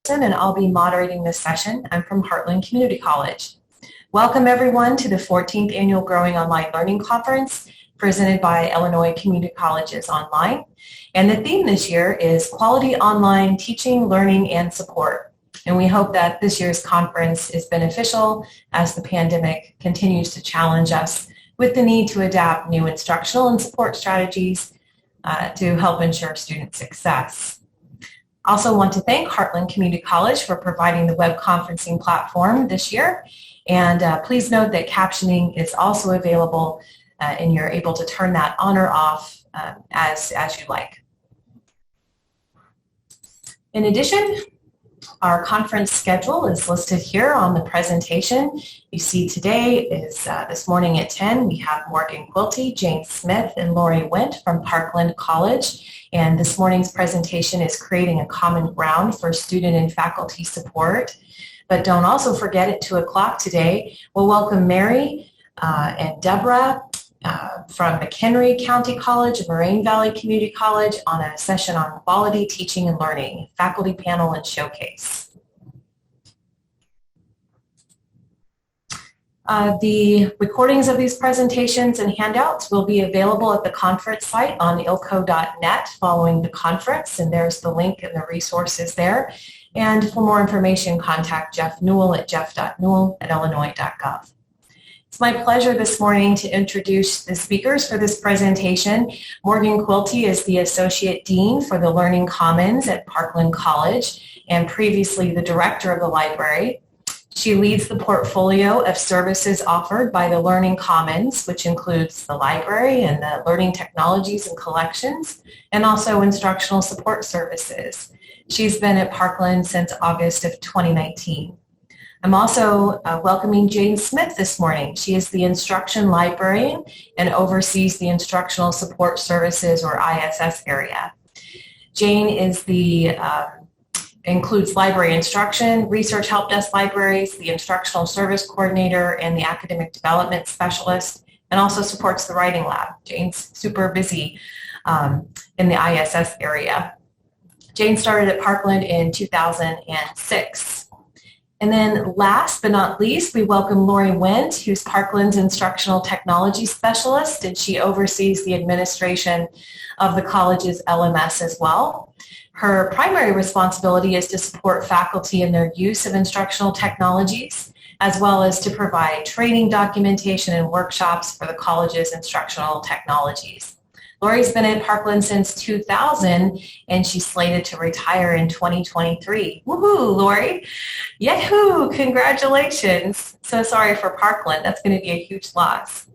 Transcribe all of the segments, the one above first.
And I'll be moderating this session. I'm from Heartland Community College. Welcome everyone to the 14th Annual Growing Online Learning Conference presented by Illinois Community Colleges Online. And the theme this year is Quality Online Teaching, Learning, and Support. And we hope that this year's conference is beneficial as the pandemic continues to challenge us with the need to adapt new instructional and support strategies to help ensure student success. I also want to thank Heartland Community College for providing the web conferencing platform this year. And please note that captioning is also available and you're able to turn that on or off as you like. In addition, our conference schedule is listed here on the presentation. You see today is this morning at 10, we have Morgan Quilty, Jane Smith, and Lori Wendt from Parkland College. And this morning's presentation is creating a common ground for student and faculty support. But don't also forget at 2 o'clock today, we'll welcome Mary and Deborah from McHenry County College and Moraine Valley Community College on a session on quality teaching and learning, faculty panel and showcase. The recordings of these presentations and handouts will be available at the conference site on ilco.net following the conference, and there's the link and the resources there. And for more information, contact Jeff Newell at jeff.newell@illinois.gov. It's my pleasure this morning to introduce the speakers for this presentation. Morgan Quilty is the Associate Dean for the Learning Commons at Parkland College and previously the Director of the Library. She leads the portfolio of services offered by the Learning Commons, which includes the library and the learning technologies and collections, and also instructional support services. She's been at Parkland since August of 2019. I'm also welcoming Jane Smith this morning. She is the instruction librarian and oversees the instructional support services or ISS area. Jane is includes library instruction, research help desk libraries, the instructional service coordinator, and the academic development specialist, and also supports the writing lab. Jane's super busy in the ISS area. Jane started at Parkland in 2006. And then last but not least, we welcome Lori Wendt, who's Parkland's Instructional Technology Specialist, and she oversees the administration of the college's LMS as well. Her primary responsibility is to support faculty in their use of instructional technologies, as well as to provide training documentation and workshops for the college's instructional technologies. Lori's been at Parkland since 2000, and she's slated to retire in 2023. Woohoo, Lori! Yahoo! Congratulations! So sorry for Parkland. That's going to be a huge loss.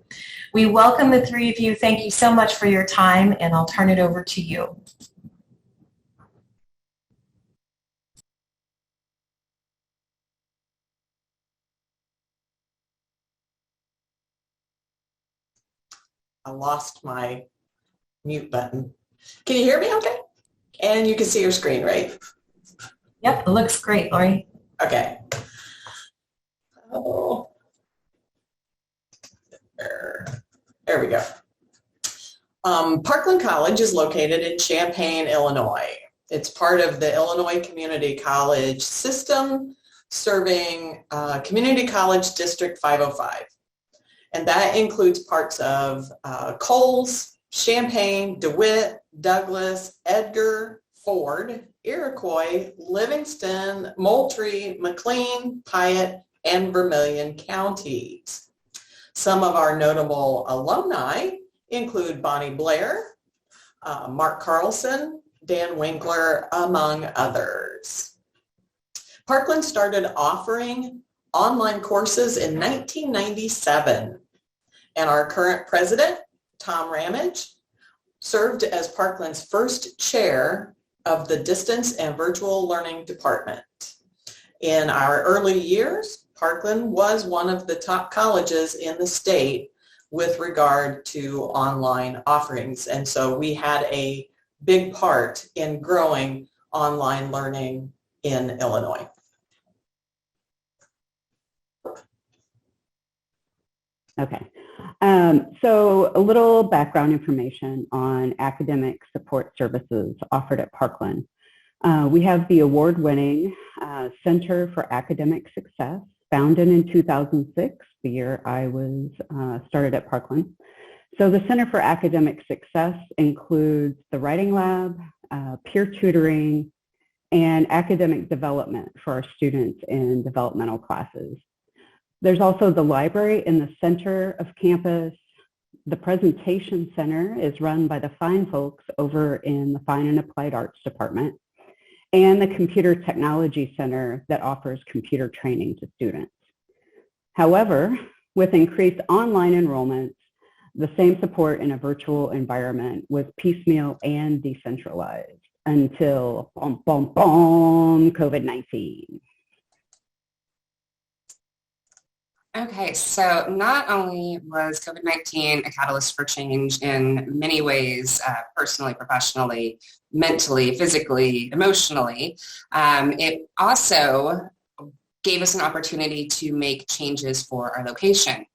We welcome the three of you. Thank you so much for your time, and I'll turn it over to you. I lost my mute button. Can you hear me okay? And you can see your screen, right? Yep, it looks great, Lori. Okay. Oh. There we go. Parkland College is located in Champaign, Illinois. It's part of the Illinois Community College system serving Community College District 505. And that includes parts of Coles, Champaign, DeWitt, Douglas, Edgar, Ford, Iroquois, Livingston, Moultrie, McLean, Piatt, and Vermilion counties. Some of our notable alumni include Bonnie Blair, Mark Carlson, Dan Winkler, among others. Parkland started offering online courses in 1997, and our current president, Tom Ramage, served as Parkland's first chair of the Distance and Virtual Learning Department. In our early years, Parkland was one of the top colleges in the state with regard to online offerings, and so we had a big part in growing online learning in Illinois. Okay. So a little background information on academic support services offered at Parkland. We have the award-winning Center for Academic Success, founded in 2006, the year I was started at Parkland. So the Center for Academic Success includes the Writing Lab, peer tutoring, and academic development for our students in developmental classes. There's also the library in the center of campus. The presentation center is run by the fine folks over in the Fine and Applied Arts Department, and the Computer Technology Center that offers computer training to students. However, with increased online enrollments, the same support in a virtual environment was piecemeal and decentralized until COVID-19. Okay, so not only was COVID-19 a catalyst for change in many ways, personally, professionally, mentally, physically, emotionally, it also gave us an opportunity to make changes for our location.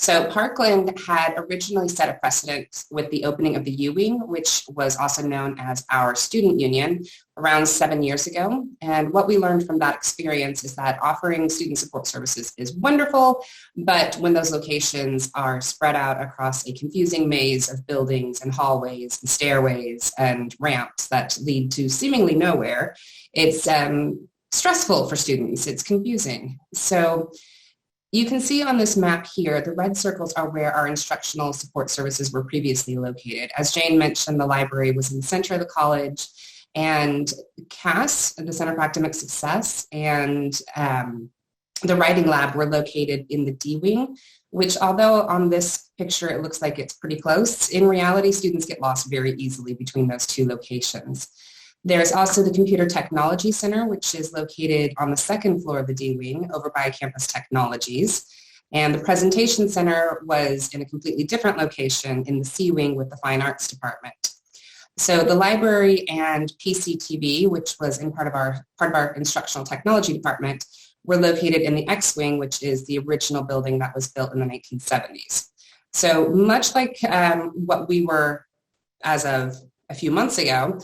So Parkland had originally set a precedent with the opening of the U-Wing, which was also known as our student union, around 7 years ago. And what we learned from that experience is that offering student support services is wonderful, but when those locations are spread out across a confusing maze of buildings and hallways and stairways and ramps that lead to seemingly nowhere, it's stressful for students. It's confusing. So you can see on this map here, the red circles are where our instructional support services were previously located. As Jane mentioned, the library was in the center of the college, and CAS, the Center for Academic Success, and the Writing Lab were located in the D-Wing, which although on this picture it looks like it's pretty close, in reality students get lost very easily between those two locations. There's also the Computer Technology Center, which is located on the second floor of the D-Wing over by Campus Technologies. And the Presentation Center was in a completely different location in the C-Wing with the Fine Arts Department. So the library and PCTV, which was in part of our Instructional Technology Department, were located in the X-Wing, which is the original building that was built in the 1970s. So much like what we were as of a few months ago,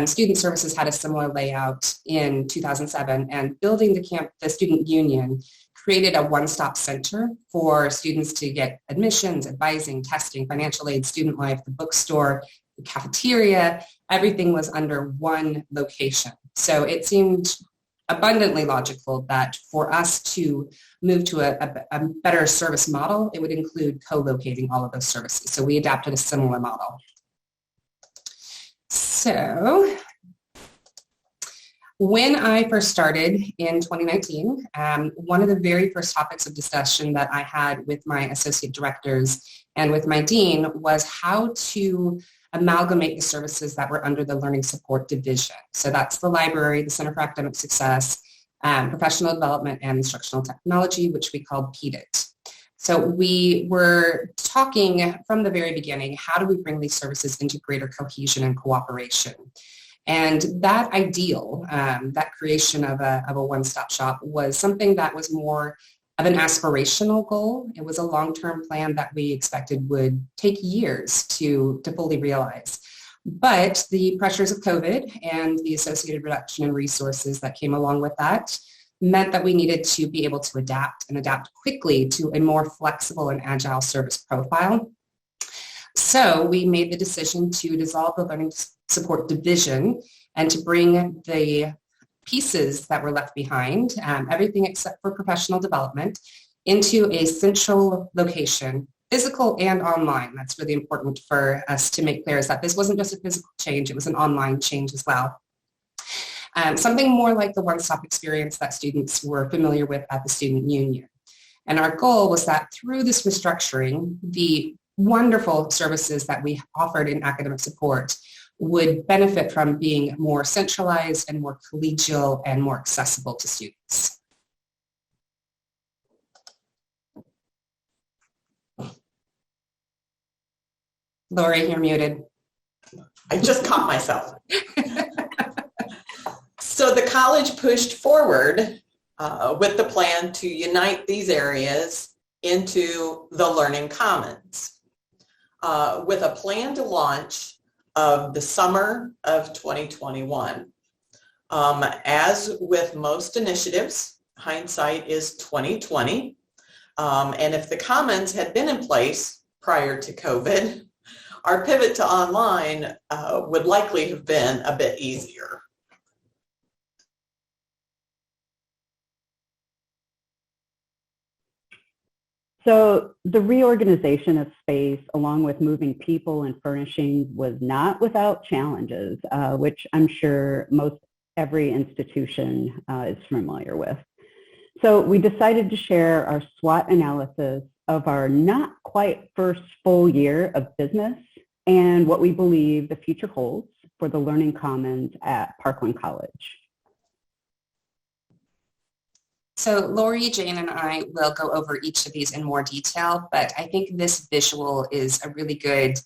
Student Services had a similar layout in 2007, and building the student union created a one-stop center for students to get admissions, advising, testing, financial aid, student life, the bookstore, the cafeteria. Everything was under one location. So it seemed abundantly logical that for us to move to a better service model, it would include co-locating all of those services. So we adapted a similar model. So when I first started in 2019, one of the very first topics of discussion that I had with my associate directors and with my dean was how to amalgamate the services that were under the Learning Support Division. So that's the library, the Center for Academic Success, Professional Development, and Instructional Technology, which we called PDIT. So we were talking from the very beginning, how do we bring these services into greater cohesion and cooperation? And that ideal, that creation of a one-stop shop was something that was more of an aspirational goal. It was a long-term plan that we expected would take years to fully realize. But the pressures of COVID and the associated reduction in resources that came along with that meant that we needed to be able to adapt quickly to a more flexible and agile service profile. So we made the decision to dissolve the Learning Support Division and to bring the pieces that were left behind, everything except for professional development, into a central location, physical and online. That's really important for us to make clear, is that this wasn't just a physical change, it was an online change as well. Something more like the one-stop experience that students were familiar with at the student union. And our goal was that through this restructuring, the wonderful services that we offered in academic support would benefit from being more centralized and more collegial and more accessible to students. Lori, you're muted. I just caught myself. So the college pushed forward with the plan to unite these areas into the Learning Commons with a plan to launch of the summer of 2021. As with most initiatives, hindsight is 2020. And if the commons had been in place prior to COVID, our pivot to online would likely have been a bit easier. So the reorganization of space, along with moving people and furnishings, was not without challenges, which I'm sure most every institution is familiar with. So we decided to share our SWOT analysis of our not quite first full year of business and what we believe the future holds for the Learning Commons at Parkland College. So Lori, Jane, and I will go over each of these in more detail, but I think this visual is a really good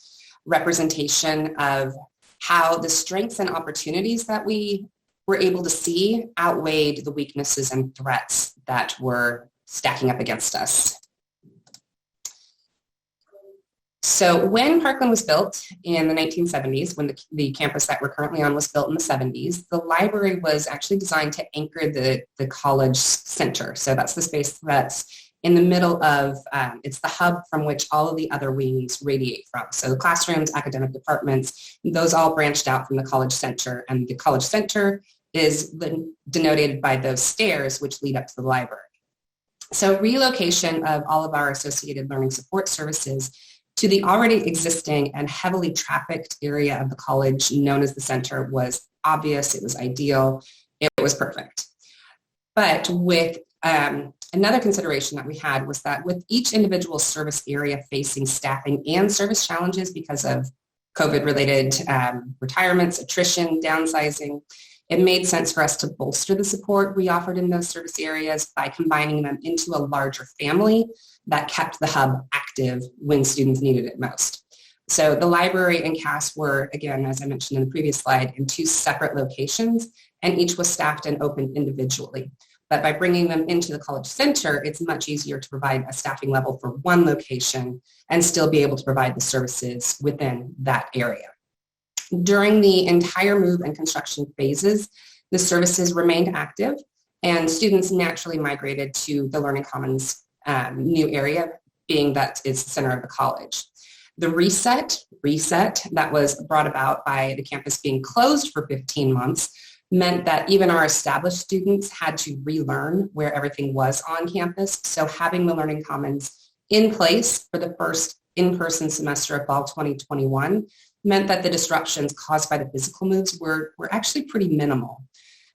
representation of how the strengths and opportunities that we were able to see outweighed the weaknesses and threats that were stacking up against us. So when Parkland was built in the 1970s, when the campus that we're currently on was built in the 70s, the library was actually designed to anchor the college center. So that's the space that's in the middle of, it's the hub from which all of the other wings radiate from. So the classrooms, academic departments, those all branched out from the college center, and the college center is denoted by those stairs which lead up to the library. So relocation of all of our associated learning support services to the already existing and heavily trafficked area of the college known as the center was obvious, it was ideal, it was perfect. But with another consideration that we had was that with each individual service area facing staffing and service challenges because of COVID-related retirements, attrition, downsizing, it made sense for us to bolster the support we offered in those service areas by combining them into a larger family that kept the hub active when students needed it most. So the library and CAS were, again, as I mentioned in the previous slide, in two separate locations, and each was staffed and opened individually. But by bringing them into the college center, it's much easier to provide a staffing level for one location and still be able to provide the services within that area. During the entire move and construction phases, the services remained active and students naturally migrated to the Learning Commons new area, being that is the center of the college. The reset that was brought about by the campus being closed for 15 months meant that even our established students had to relearn where everything was on campus. So having the Learning Commons in place for the first in-person semester of fall 2021 meant that the disruptions caused by the physical moves were actually pretty minimal.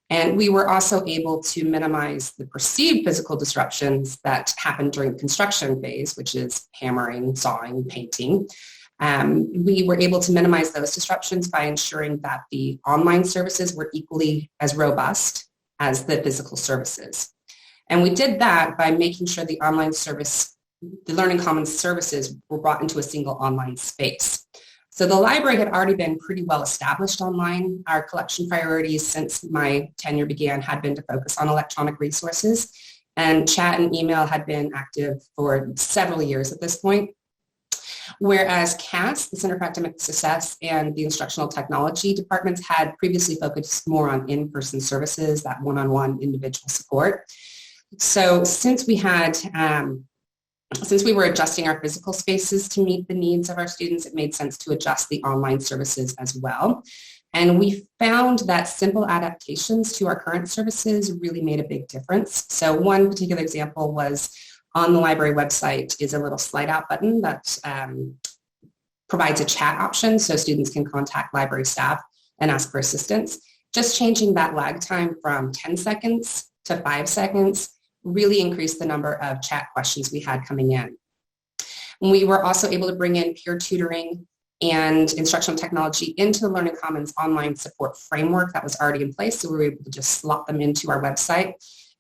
And we were also able to minimize the perceived physical disruptions that happened during the construction phase, which is hammering, sawing, painting. We were able to minimize those disruptions by ensuring that the online services were equally as robust as the physical services. And we did that by making sure the online service, the Learning Commons services were brought into a single online space. So the library had already been pretty well established online. Our collection priorities since my tenure began had been to focus on electronic resources, and chat and email had been active for several years at this point. Whereas CAS, the Center for Academic Success, and the Instructional Technology departments had previously focused more on in-person services, that one-on-one individual support. So since we were adjusting our physical spaces to meet the needs of our students, it made sense to adjust the online services as well. And we found that simple adaptations to our current services really made a big difference. So one particular example was on the library website is a little slide out button that provides a chat option so students can contact library staff and ask for assistance. Just changing that lag time from 10 seconds to 5 seconds really increased the number of chat questions we had coming in. We were also able to bring in peer tutoring and instructional technology into the Learning Commons online support framework that was already in place, so we were able to just slot them into our website.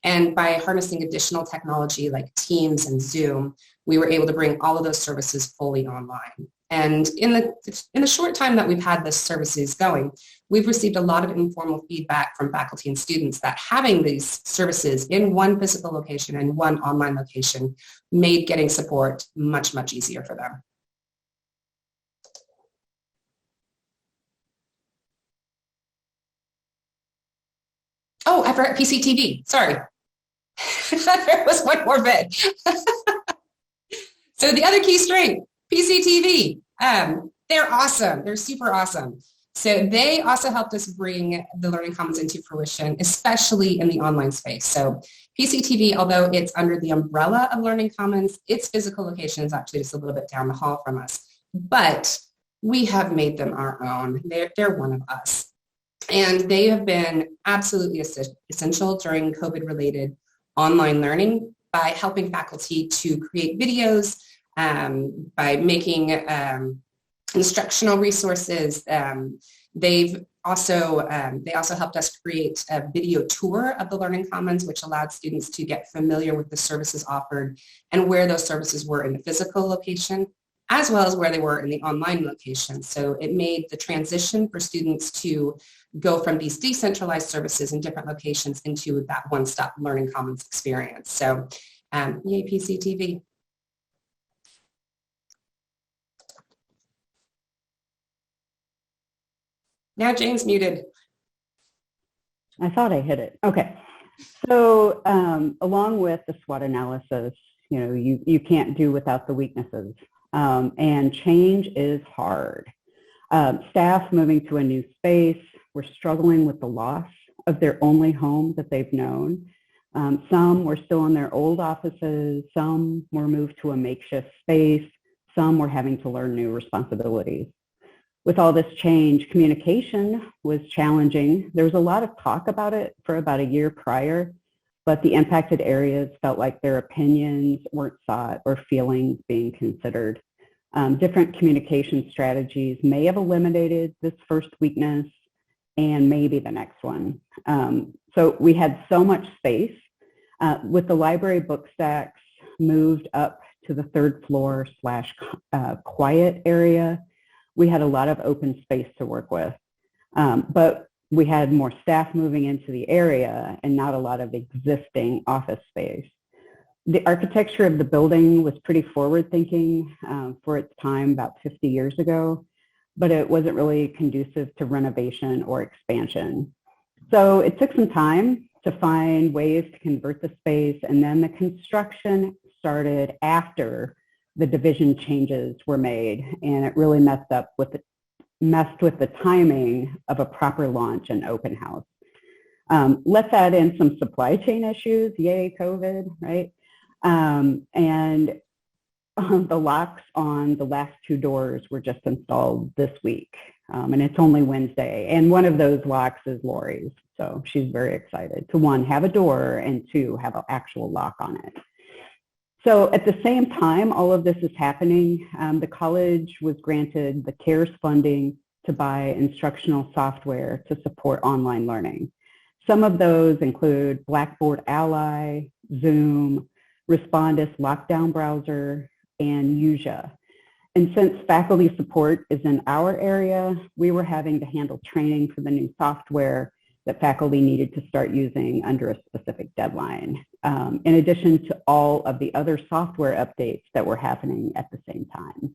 And by harnessing additional technology like Teams and Zoom, we were able to bring all of those services fully online. And in the short time that we've had this services going, we've received a lot of informal feedback from faculty and students that having these services in one physical location and one online location made getting support much, much easier for them. Oh, I forgot PCTV. Sorry. There was one more bit. So the other key strength, PCTV. They're awesome. They're super awesome. So they also helped us bring the Learning Commons into fruition, especially in the online space. So PCTV, although it's under the umbrella of Learning Commons, its physical location is actually just a little bit down the hall from us. But we have made them our own. They're one of us. And they have been absolutely essential during COVID-related online learning by helping faculty to create videos, by making instructional resources. They also helped us create a video tour of the Learning Commons, which allowed students to get familiar with the services offered and where those services were in the physical location, as well as where they were in the online location. So it made the transition for students to go from these decentralized services in different locations into that one-stop Learning Commons experience. So yay, PCTV. Now Jane's muted. I thought I hit it. Okay. So along with the SWOT analysis, you can't do without the weaknesses. And change is hard. Staff moving to a new space were struggling with the loss of their only home that they've known. Some were still in their old offices. Some were moved to a makeshift space. Some were having to learn new responsibilities. With all this change, communication was challenging. There was a lot of talk about it for about a year prior, but the impacted areas felt like their opinions weren't sought or feelings being considered. Different communication strategies may have eliminated this first weakness and maybe the next one. So we had so much space. With the library book stacks moved up to the third floor / quiet area, we had a lot of open space to work with. But we had more staff moving into the area and not a lot of existing office space. The architecture of the building was pretty forward-thinking for its time about 50 years ago, but it wasn't really conducive to renovation or expansion. So it took some time to find ways to convert the space, and then the construction started after the division changes were made, and it really messed with the timing of a proper launch and open house. Let's add in some supply chain issues, yay COVID, right? And the locks on the last 2 doors were just installed this week, and it's only Wednesday. And one of those locks is Lori's, so she's very excited to, 1, have a door, and 2, have an actual lock on it. So at the same time all of this is happening, the college was granted the CARES funding to buy instructional software to support online learning. Some of those include Blackboard Ally, Zoom, Respondus Lockdown Browser, and Usia. And since faculty support is in our area, we were having to handle training for the new software that faculty needed to start using under a specific deadline, in addition to all of the other software updates that were happening at the same time.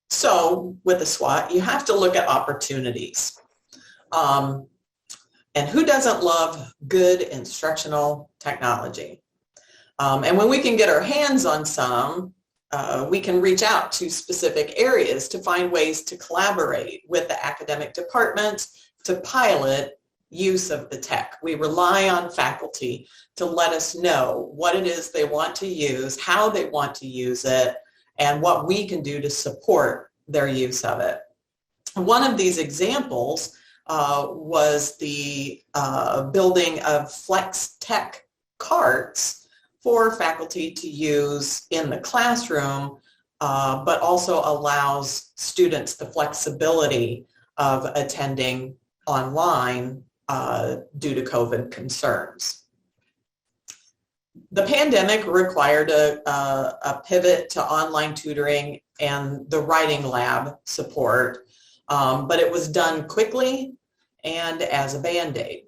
So with the SWOT, you have to look at opportunities. And who doesn't love good instructional technology? And when we can get our hands on some, we can reach out to specific areas to find ways to collaborate with the academic departments to pilot use of the tech. We rely on faculty to let us know what it is they want to use, how they want to use it, and what we can do to support their use of it. One of these examples was the building of Flex Tech carts for faculty to use in the classroom, but also allows students the flexibility of attending online due to COVID concerns. The pandemic required a pivot to online tutoring and the writing lab support, but it was done quickly and as a Band-Aid.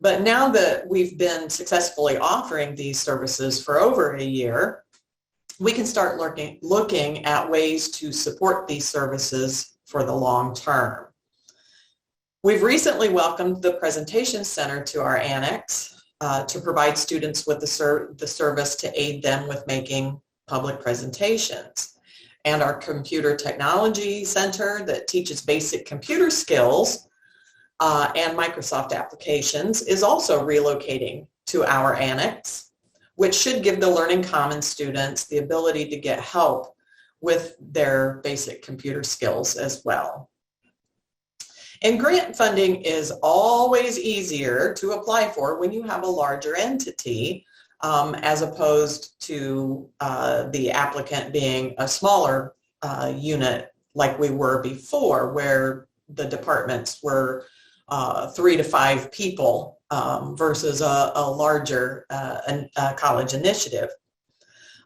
But now that we've been successfully offering these services for over a year, we can start looking at ways to support these services for the long term. We've recently welcomed the Presentation Center to our annex to provide students with the service to aid them with making public presentations. And our Computer Technology Center that teaches basic computer skills and Microsoft applications is also relocating to our annex, which should give the Learning Commons students the ability to get help with their basic computer skills as well. And grant funding is always easier to apply for when you have a larger entity as opposed to the applicant being a smaller unit like we were before, where the departments were 3 to 5 people versus a larger college initiative.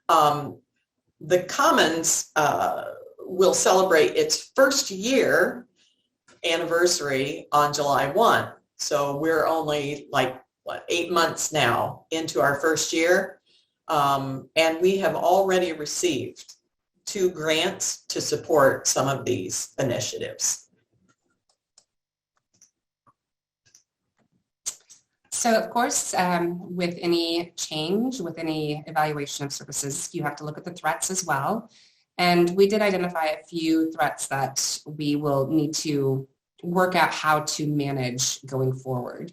The Commons will celebrate its first year anniversary on July 1. So we're only 8 months now into our first year, and we have already received 2 grants to support some of these initiatives. So of course, with any change, with any evaluation of services, you have to look at the threats as well. And we did identify a few threats that we will need to work out how to manage going forward.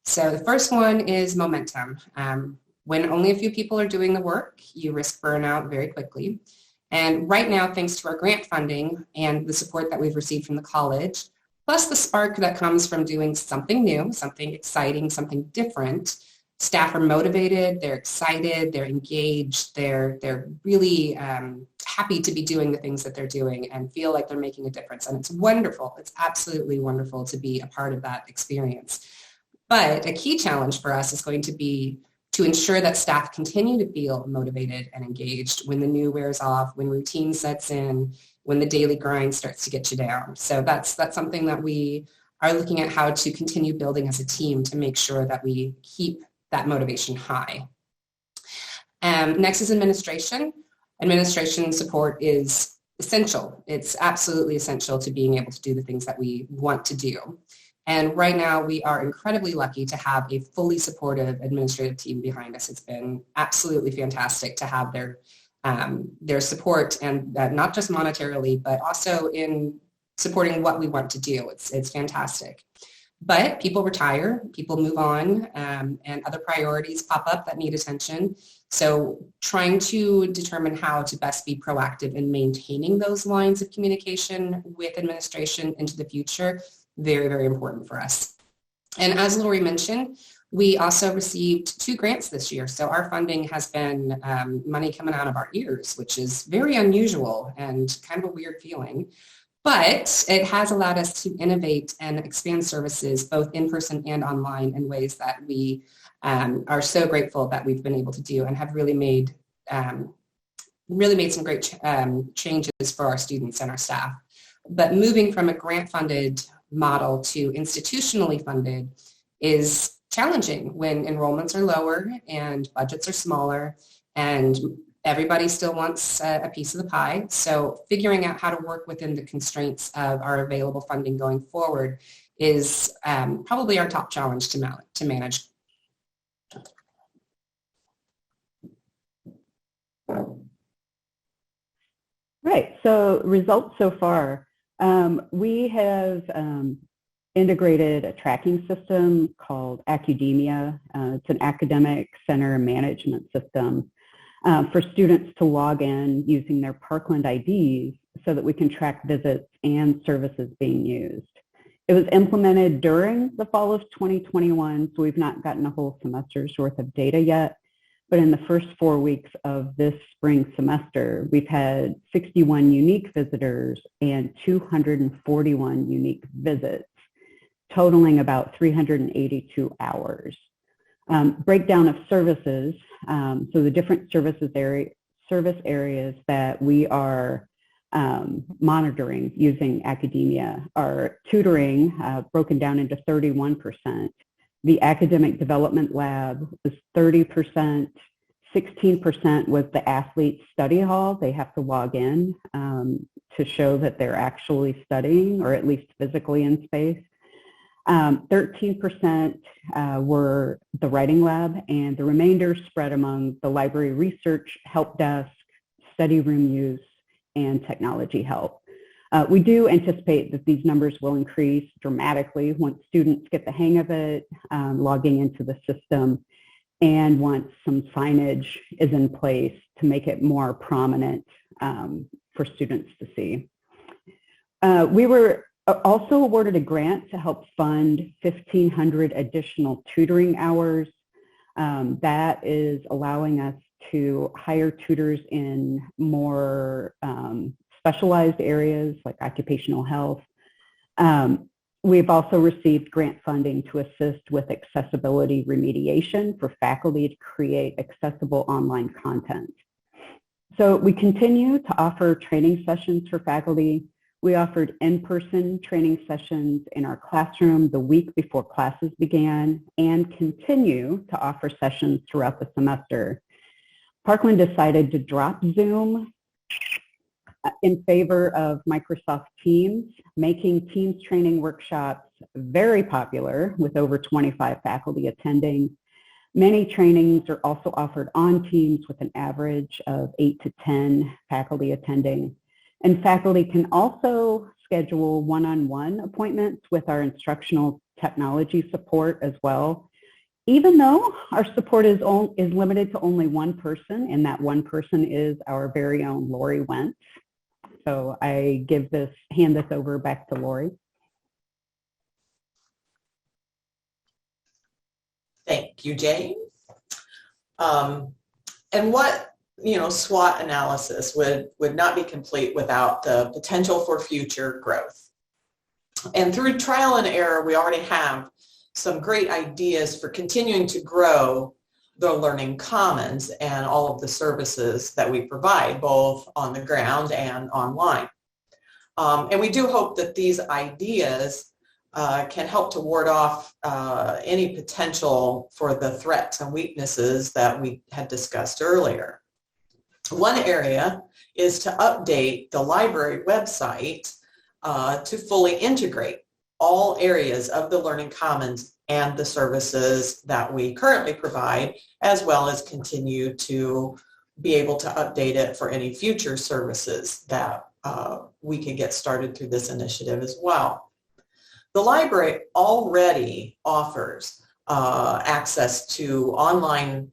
So the first one is momentum. When only a few people are doing the work, you risk burnout very quickly. And right now, thanks to our grant funding and the support that we've received from the college, plus the spark that comes from doing something new, something exciting, something different, staff are motivated, they're excited, they're engaged, they're really happy to be doing the things that they're doing and feel like they're making a difference. And it's wonderful. It's absolutely wonderful to be a part of that experience. But a key challenge for us is going to be to ensure that staff continue to feel motivated and engaged when the new wears off, when routine sets in, when the daily grind starts to get you down. So that's something that we are looking at how to continue building as a team to make sure that we keep that motivation high. Next is administration. Administration support is essential. It's absolutely essential to being able to do the things that we want to do. And right now we are incredibly lucky to have a fully supportive administrative team behind us. It's been absolutely fantastic to have their support, and not just monetarily, but also in supporting what we want to do. It's fantastic. But people retire, people move on, and other priorities pop up that need attention. So trying to determine how to best be proactive in maintaining those lines of communication with administration into the future, very, very important for us. And as Lori mentioned, we also received 2 grants this year. So our funding has been money coming out of our ears, which is very unusual and kind of a weird feeling. But it has allowed us to innovate and expand services both in person and online in ways that we are so grateful that we've been able to do and have really made some great changes for our students and our staff. But moving from a grant-funded model to institutionally funded is challenging when enrollments are lower and budgets are smaller and everybody still wants a piece of the pie. So figuring out how to work within the constraints of our available funding going forward is probably our top challenge to manage. Right, so results so far. We have integrated a tracking system called Academia. It's an academic center management system for students to log in using their Parkland IDs so that we can track visits and services being used. It was implemented during the fall of 2021, so we've not gotten a whole semester's worth of data yet. But in the first 4 weeks of this spring semester, we've had 61 unique visitors and 241 unique visits, totaling about 382 hours. Breakdown of services, so the different service areas that we are monitoring using Academia are tutoring, broken down into 31%. The academic development lab was 30%, 16% was the athlete study hall. They have to log in to show that they're actually studying, or at least physically in space. 13% were the writing lab, and the remainder spread among the library research, help desk, study room use, and technology help. We do anticipate that these numbers will increase dramatically once students get the hang of it, logging into the system, and once some signage is in place to make it more prominent for students to see. We were also awarded a grant to help fund 1,500 additional tutoring hours. That is allowing us to hire tutors in more specialized areas like occupational health. We've also received grant funding to assist with accessibility remediation for faculty to create accessible online content. So we continue to offer training sessions for faculty. We offered in-person training sessions in our classroom the week before classes began, and continue to offer sessions throughout the semester. Parkland decided to drop Zoom in favor of Microsoft Teams, making Teams training workshops very popular with over 25 faculty attending. Many trainings are also offered on Teams with an average of 8 to 10 faculty attending. And faculty can also schedule one-on-one appointments with our instructional technology support as well. Even though our support is limited to only one person, and that one person is our very own Lori Wentz. So I hand this over back to Lori. Thank you, Jane. And what, SWOT analysis would not be complete without the potential for future growth. And through trial and error, we already have some great ideas for continuing to grow the Learning Commons and all of the services that we provide, both on the ground and online. And we do hope that these ideas can help to ward off any potential for the threats and weaknesses that we had discussed earlier. One area is to update the library website to fully integrate all areas of the Learning Commons and the services that we currently provide, as well as continue to be able to update it for any future services that we can get started through this initiative as well. The library already offers access to online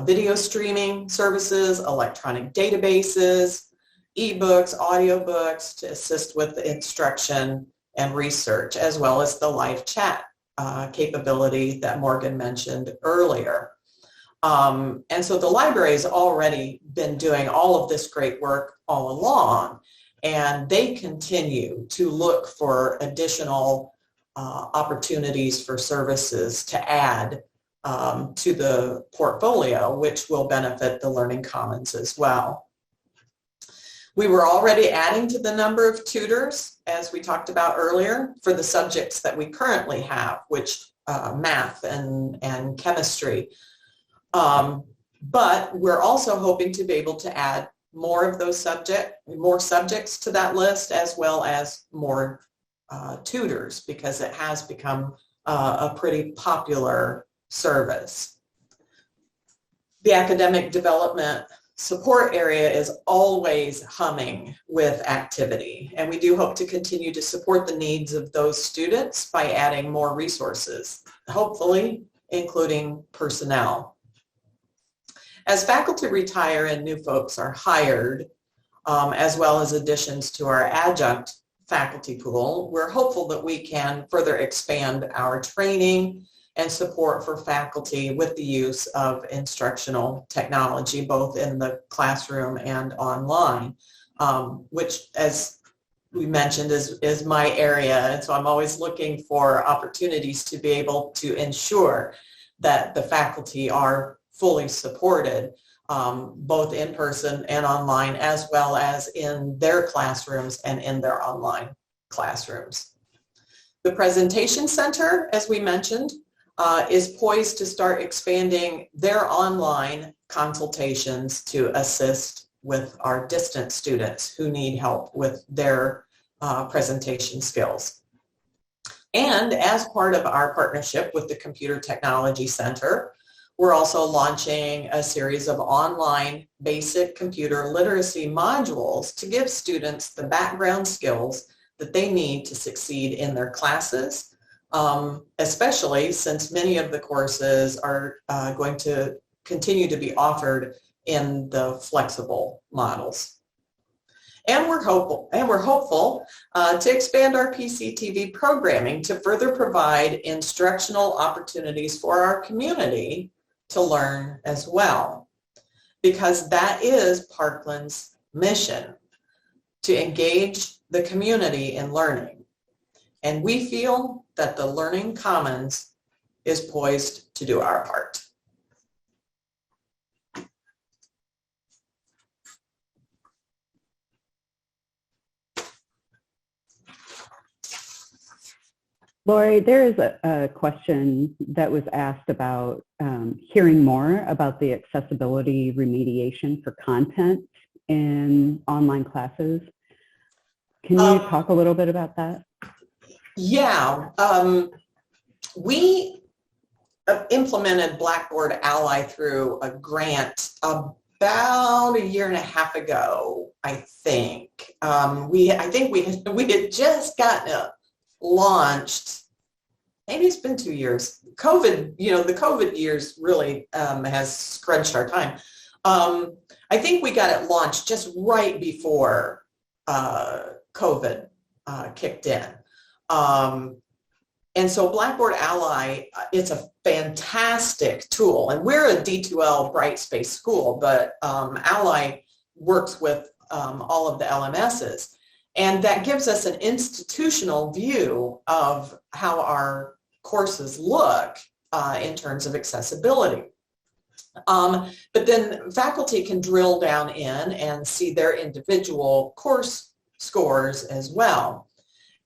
video streaming services, electronic databases, ebooks, audiobooks to assist with the instruction and research, as well as the live chat capability that Morgan mentioned earlier. And so the library has already been doing all of this great work all along, and they continue to look for additional opportunities for services to add to the portfolio, which will benefit the Learning Commons as well. We were already adding to the number of tutors, as we talked about earlier, for the subjects that we currently have, which math and chemistry. But we're also hoping to be able to add more of those subjects to that list, as well as more tutors, because it has become a pretty popular service. The academic development support area is always humming with activity, and we do hope to continue to support the needs of those students by adding more resources, hopefully including personnel. As faculty retire and new folks are hired, as well as additions to our adjunct faculty pool, we're hopeful that we can further expand our training and support for faculty with the use of instructional technology, both in the classroom and online, which, as we mentioned, is my area. And so I'm always looking for opportunities to be able to ensure that the faculty are fully supported, both in person and online, as well as in their classrooms and in their online classrooms. The Presentation Center, as we mentioned, is poised to start expanding their online consultations to assist with our distant students who need help with their presentation skills. And as part of our partnership with the Computer Technology Center, we're also launching a series of online basic computer literacy modules to give students the background skills that they need to succeed in their classes, especially since many of the courses are going to continue to be offered in the flexible models. And we're hopeful to expand our PCTV programming to further provide instructional opportunities for our community to learn as well, because that is Parkland's mission, to engage the community in learning. And we feel that the Learning Commons is poised to do our part. Lori, there is a question that was asked about hearing more about the accessibility remediation for content in online classes. Can you talk a little bit about that? Yeah, we implemented Blackboard Ally through a grant about a year and a half ago, I think. I think we had just gotten it launched. Maybe it's been 2 years. COVID, the COVID years really has scrunched our time. I think we got it launched just right before COVID kicked in. And so Blackboard Ally, it's a fantastic tool, and we're a D2L Brightspace school, but Ally works with all of the LMSs. And that gives us an institutional view of how our courses look in terms of accessibility. But then faculty can drill down in and see their individual course scores as well.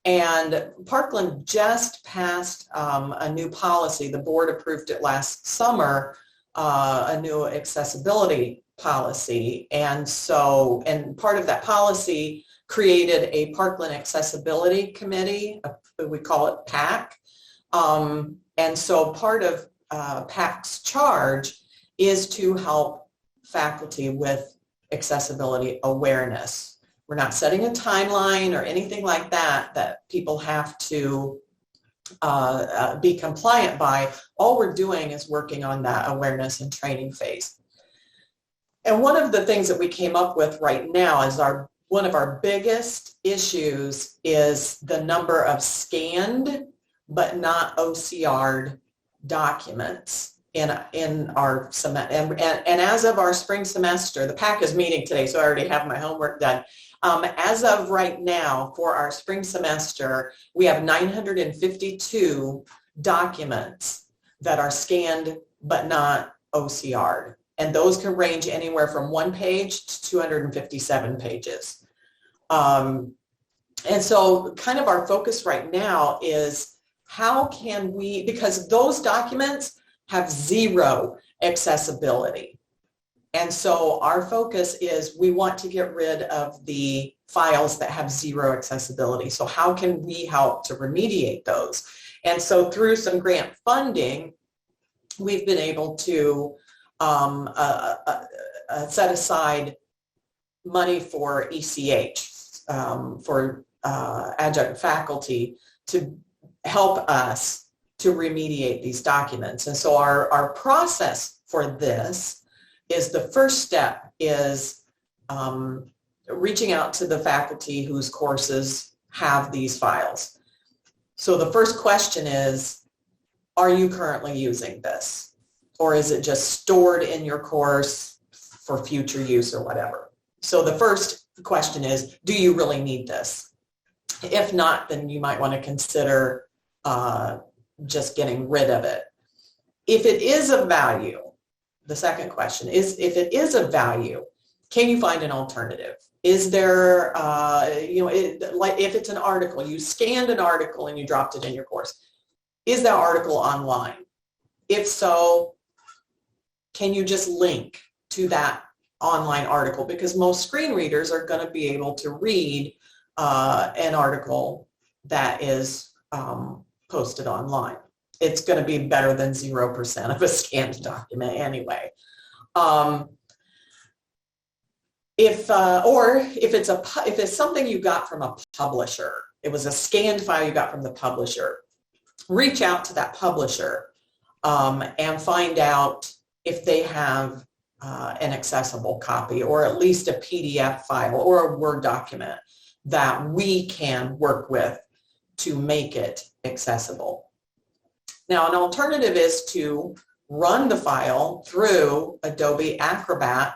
And Parkland just passed a new policy. The board approved it last summer, a new accessibility policy. And part of that policy created a Parkland Accessibility Committee, we call it PAC. And so part of PAC's charge is to help faculty with accessibility awareness. We're not setting a timeline or anything like that people have to be compliant by. All we're doing is working on that awareness and training phase. And one of the things that we came up with right now is one of our biggest issues is the number of scanned but not OCR'd documents in our semester. And as of our spring semester, the PAC is meeting today, so I already have my homework done. As of right now, for our spring semester, we have 952 documents that are scanned but not OCR'd. And those can range anywhere from 1 page to 257 pages. And so kind of our focus right now is how can we, because those documents have zero accessibility. And so our focus is we want to get rid of the files that have zero accessibility. So how can we help to remediate those? And so through some grant funding, we've been able to set aside money for ECH, for adjunct faculty to help us to remediate these documents. And so our process for this is, the first step is reaching out to the faculty whose courses have these files. So the first question is, are you currently using this? Or is it just stored in your course for future use or whatever? So the first question is, do you really need this? If not, then you might want to consider just getting rid of it. If it is of value, the second question is, if it is of value, can you find an alternative? Is there, like if it's an article, you scanned an article and you dropped it in your course, is that article online? If so, can you just link to that online article, because most screen readers are going to be able to read an article that is posted online. It's going to be better than 0% of a scanned document anyway. If it's something you got from a publisher, it was a scanned file you got from the publisher, reach out to that publisher and find out if they have an accessible copy, or at least a PDF file or a Word document that we can work with to make it accessible. Now, an alternative is to run the file through Adobe Acrobat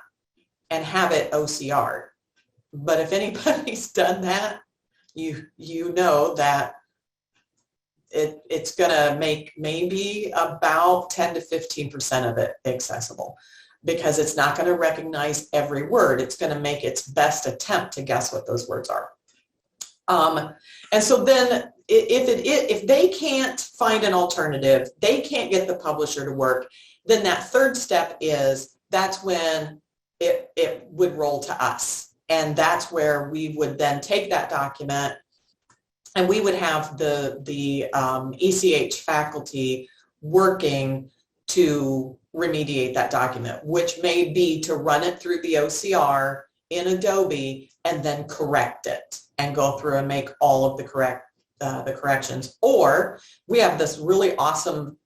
and have it OCR'd. But if anybody's done that, you know that it's going to make maybe about 10 to 15% of it accessible, because it's not going to recognize every word. It's going to make its best attempt to guess what those words are. And so then if they can't find an alternative, they can't get the publisher to work, then that third step is, that's when it would roll to us. And that's where we would then take that document, and we would have the ECH faculty working to remediate that document, which may be to run it through the OCR in Adobe and then correct it and go through and make all of the corrections. Or we have this really awesome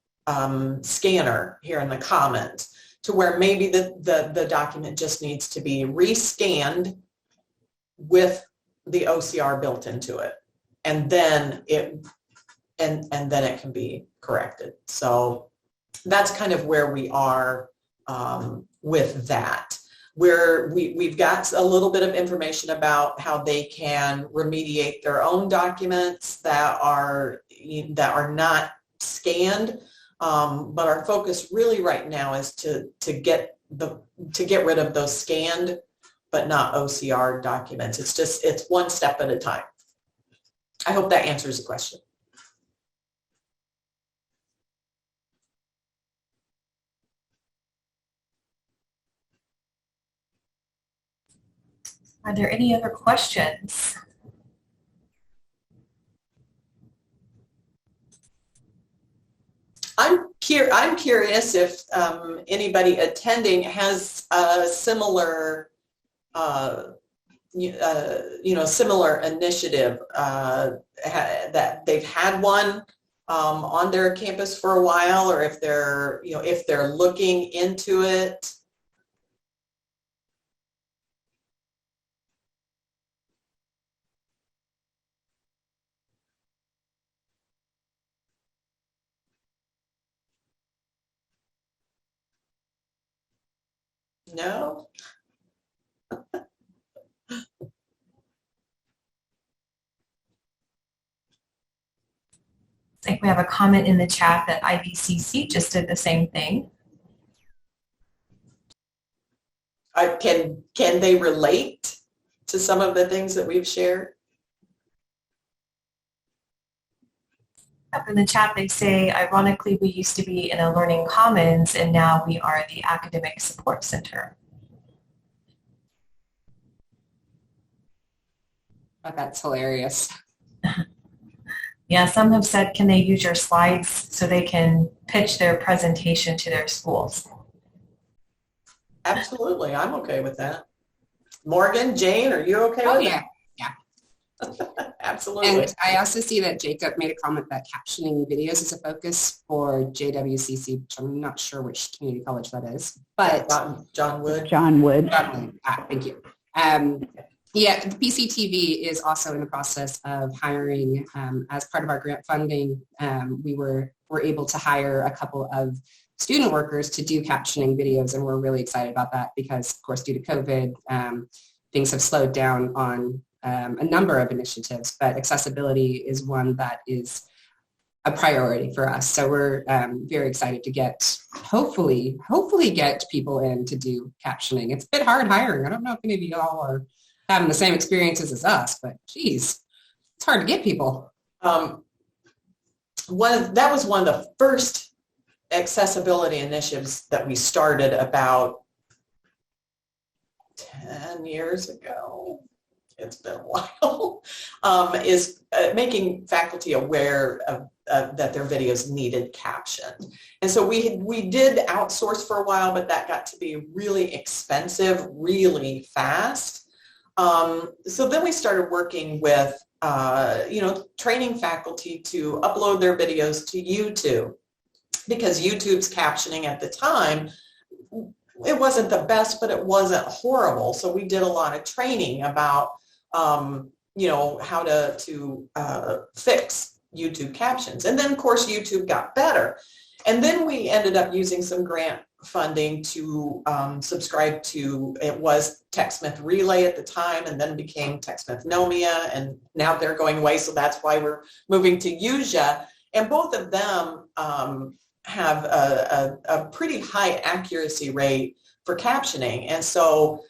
scanner here in the comments, to where maybe the document just needs to be rescanned with the OCR built into it, and then it can be corrected. So that's kind of where we are with that. We've got a little bit of information about how they can remediate their own documents that are not scanned, but our focus really right now is to get rid of those scanned but not OCR documents. It's one step at a time. I hope that answers the question. Are there any other questions? I'm curious if anybody attending has a similar, similar initiative that they've had one on their campus for a while, or if they're looking into it. No? I think we have a comment in the chat that IVCC just did the same thing. Can they relate to some of the things that we've shared? Up in the chat, they say, ironically, we used to be in a Learning Commons, and now we are the Academic Support Center. Oh, that's hilarious. Yeah, some have said, can they use your slides so they can pitch their presentation to their schools? Absolutely, I'm okay with that. Morgan, Jane, are you okay with that? Absolutely. And I also see that Jacob made a comment that captioning videos is a focus for JWCC, which I'm not sure which community college that is, but John Wood. John Wood. Thank you. Yeah, the PCTV is also in the process of hiring, as part of our grant funding, we were able to hire a couple of student workers to do captioning videos, and we're really excited about that because, of course, due to COVID, things have slowed down on a number of initiatives, but accessibility is one that is a priority for us. So we're very excited to get, hopefully get people in to do captioning. It's a bit hard hiring. I don't know if any of you all are having the same experiences as us, but geez, it's hard to get people. That was one of the first accessibility initiatives that we started about 10 years ago, it's been a while, is making faculty aware of that their videos needed captioned. And so we did outsource for a while, but that got to be really expensive, really fast. So then we started working with, training faculty to upload their videos to YouTube, because YouTube's captioning at the time, it wasn't the best, but it wasn't horrible. So we did a lot of training about, how to fix YouTube captions. And then, of course, YouTube got better. And then we ended up using some grant funding to subscribe to, it was TechSmith Relay at the time, and then became TechSmith Nomia, and now they're going away, so that's why we're moving to Yuja. And both of them have a pretty high accuracy rate for captioning. And so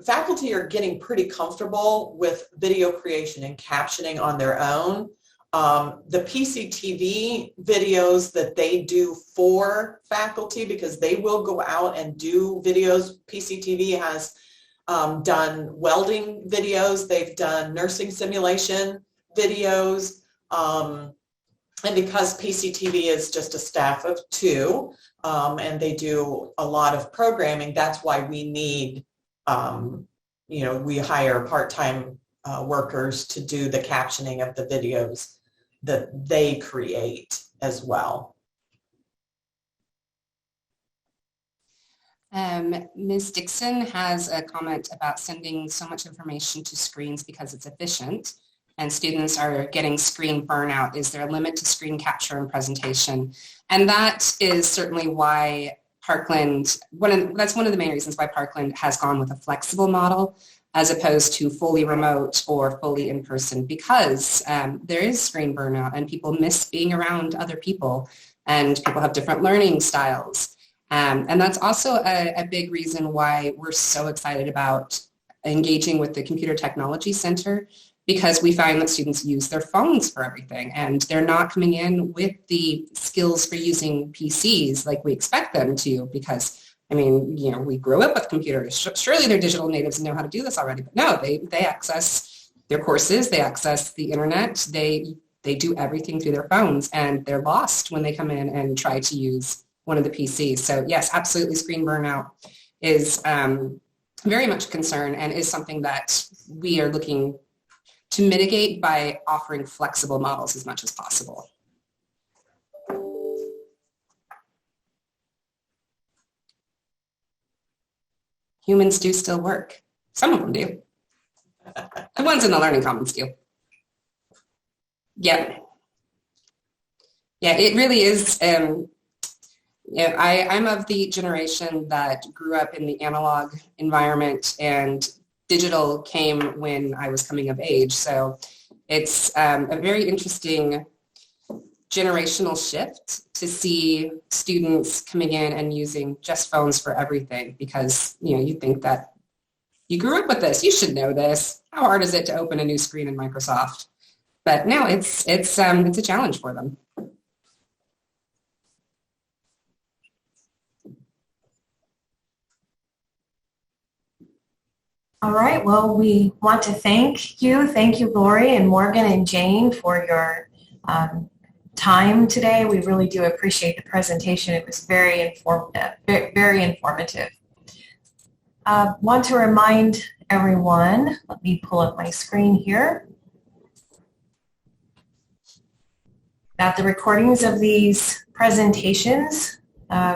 faculty are getting pretty comfortable with video creation and captioning on their own. The PCTV videos that they do for faculty, because they will go out and do videos. PCTV has done welding videos. They've done nursing simulation videos. And because PCTV is just a staff of 2, and they do a lot of programming, that's why we need, we hire part-time workers to do the captioning of the videos that they create as well. Ms. Dixon has a comment about sending so much information to screens because it's efficient, and students are getting screen burnout. Is there a limit to screen capture and presentation? And that is certainly why Parkland, that's one of the main reasons why Parkland has gone with a flexible model as opposed to fully remote or fully in person, because there is screen burnout and people miss being around other people, and people have different learning styles. And that's also a big reason why we're so excited about engaging with the Computer Technology Center, because we find that students use their phones for everything, and they're not coming in with the skills for using PCs like we expect them to, because, we grew up with computers. Surely they're digital natives and know how to do this already, but no, they access their courses, they access the internet, they do everything through their phones, and they're lost when they come in and try to use one of the PCs. So yes, absolutely, screen burnout is very much a concern, and is something that we are looking to mitigate by offering flexible models as much as possible. Humans do still work. Some of them do. The ones in the Learning Commons do. Yep. Yeah, it really is. I'm of the generation that grew up in the analog environment, and digital came when I was coming of age. So it's a very interesting generational shift to see students coming in and using just phones for everything, because you think that you grew up with this, you should know this. How hard is it to open a new screen in Microsoft? But no, it's a challenge for them. All right, well, we want to thank you, Lori and Morgan and Jane, for your time today. We really do appreciate the presentation. It was very informative. Want to remind everyone, let me pull up my screen here, that the recordings of these presentations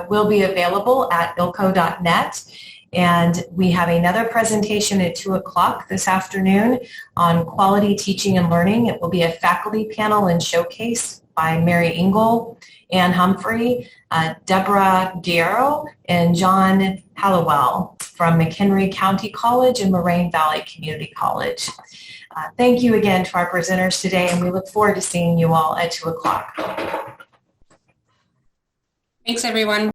will be available at ilco.net. And we have another presentation at 2 o'clock this afternoon on quality teaching and learning. It will be a faculty panel and showcase by Mary Engel, Ann Humphrey, Deborah Guerrero, and John Hallowell from McHenry County College and Moraine Valley Community College. Thank you again to our presenters today, and we look forward to seeing you all at 2 o'clock. Thanks, everyone.